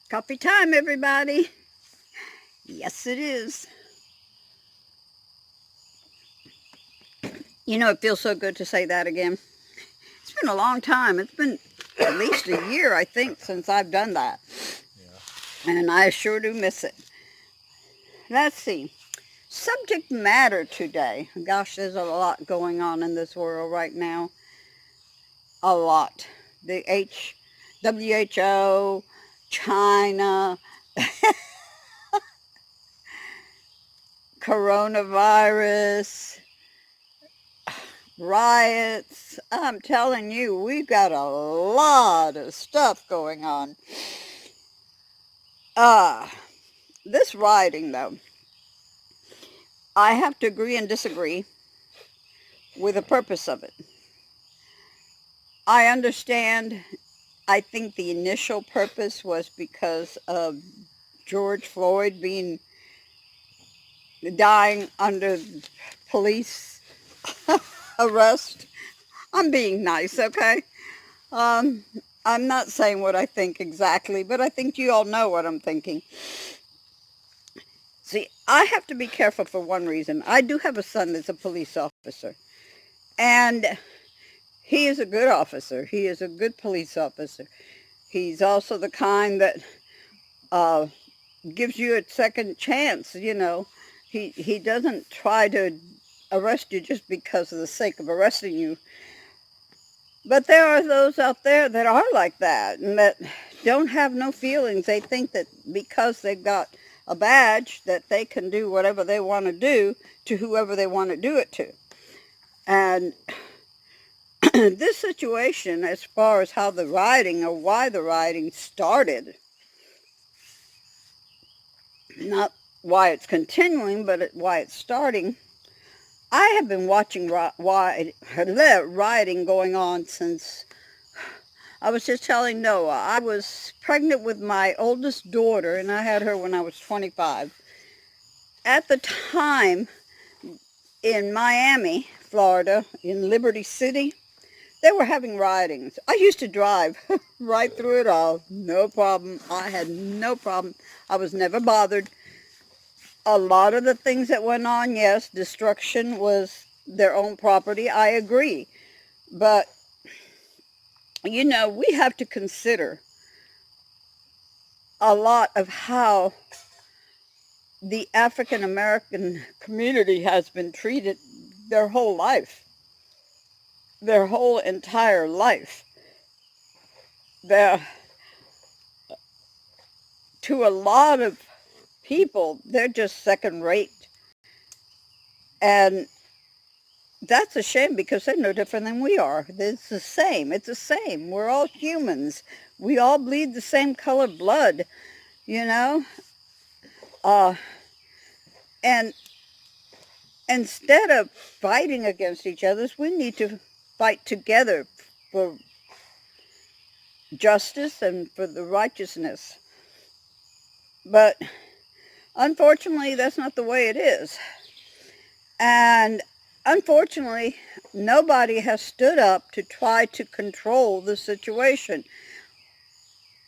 Coffee time, everybody. Yes, it is. You know, it feels so good to say that again. It's been a long time. It's been at least a year, I think, since I've done that. Yeah. And I sure do miss it. Let's see. Subject matter today. Gosh, there's a lot going on in this world right now. A lot. The WHO, China, coronavirus, riots. I'm telling you, we've got a lot of stuff going on. Uh, this rioting, though, I have to agree and disagree with the purpose of it. I understand, I think the initial purpose was because of George Floyd dying under police arrest. I'm being nice, okay? Um, I'm not saying what I think exactly, but I think you all know what I'm thinking. See, I have to be careful for one reason. I do have a son that's a police officer, and he is a good officer. He is a good police officer. He's also the kind that uh, gives you a second chance, you know. He doesn't try to arrest you just because of the sake of arresting you. But there are those out there that are like that and that don't have no feelings. They think that because they've got a badge that they can do whatever they want to do to whoever they want to do it to. And this situation, as far as how the rioting or why the rioting started, not why it's continuing, but why it's starting, I have been watching rioting going on since, I was just telling Noah, I was pregnant with my oldest daughter, and I had her when I was 25. At the time, in Miami, Florida, in Liberty City, they were having riotings. I used to drive right through it all. No problem. I had no problem. I was never bothered. A lot of the things that went on, yes, destruction was their own property. I agree. But, you know, we have to consider a lot of how the African American community has been treated their whole life, their whole entire life. They're, to a lot of people, they're just second rate. And that's a shame because they're no different than we are. It's the same. It's the same. We're all humans. We all bleed the same color blood, you know? Uh, and instead of fighting against each other, we need to fight together for justice and for the righteousness. But unfortunately, that's not the way it is. And unfortunately, nobody has stood up to try to control the situation.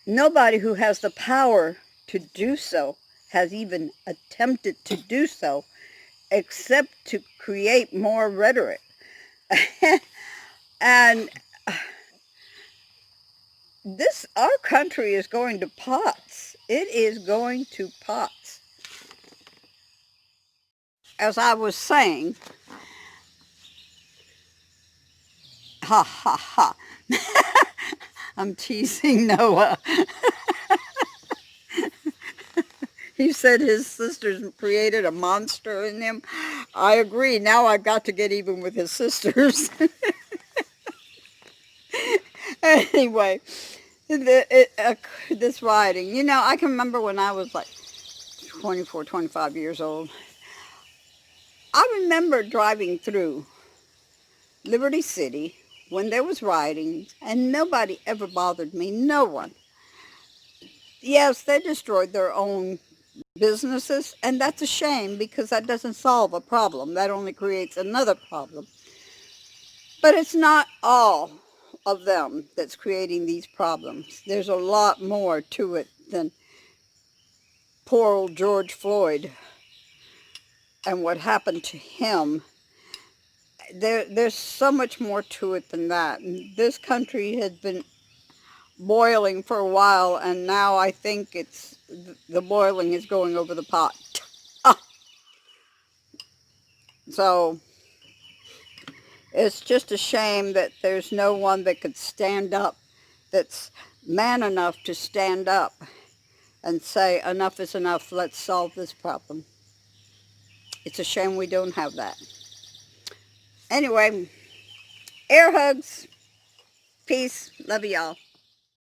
Nobody who has the power to do so has even attempted to do so, except to create more rhetoric. And our country is going to pots. It is going to pots. As I was saying, ha ha ha. I'm teasing Noah. He said his sisters created a monster in him. I agree. Now I've got to get even with his sisters. Anyway, this rioting. You know, I can remember when I was like 24, 25 years old. I remember driving through Liberty City when there was rioting, and nobody ever bothered me. No one. Yes, they destroyed their own businesses, and that's a shame because that doesn't solve a problem. That only creates another problem. But it's not all of them that's creating these problems. There's a lot more to it than poor old George Floyd and what happened to him, there's so much more to it than that. And this country has been boiling for a while, and now I think the boiling is going over the pot. Ah, so it's just a shame that there's no one that could stand up, that's man enough to stand up and say, enough is enough, let's solve this problem. It's a shame we don't have that. Anyway, air hugs. Peace. Love y'all.